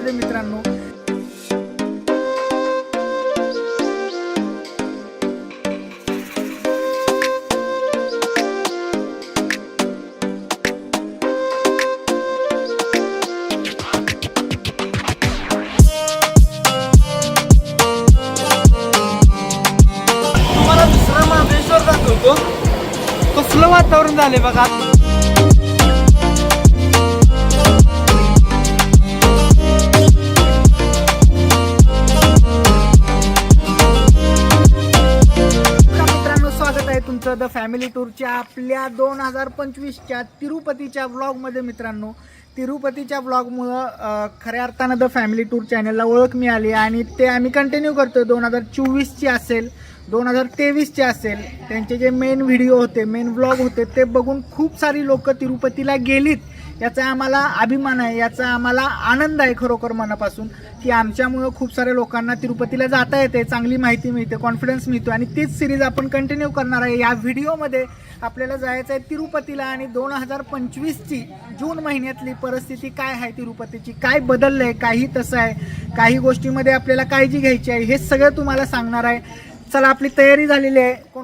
मध्ये मित्रांनो. तुम्हाला दुसरा महाबळेश्वर दाखवतो. कसलं वातावरण झाले बघा. मित्रांनो, स्वागत आहे तुमचं द फॅमिली टूरच्या आपल्या 2025च्या तिरुपतीच्या व्लॉगमध्ये. मित्रांनो, तिरुपतीच्या व्लॉगमुळं खऱ्या अर्थानं द फॅमिली टूर चॅनलला ओळख मिळाली आणि ते आम्ही कंटिन्यू करतो. 2024ची असेल, 2023चे असेल, त्यांचे जे मेन व्हिडिओ होते, मेन व्लॉग होते, ते बघून खूप सारी लोक तिरुपतीला गेलीत. याचा आम्हाला अभिमान आहे, याचा आम्हाला आनंद आहे खरोखर मनापासून, की आमच्यामुळं खूप साऱ्या लोकांना तिरुपतीला जाता येते, चांगली माहिती मिळते, कॉन्फिडन्स मिळतो. आणि तीच सिरीज आपण कंटिन्यू करणार आहे. या व्हिडिओमध्ये आपल्याला जायचं आहे तिरुपतीला आणि 2025ची जून महिन्यातली परिस्थिती काय आहे, तिरुपतीची काय बदललं आहे, काही तसं आहे, काही गोष्टीमध्ये आपल्याला काळजी घ्यायची आहे, हे सगळं तुम्हाला सांगणार आहे. चला, आपली तयारी झालेली आहे.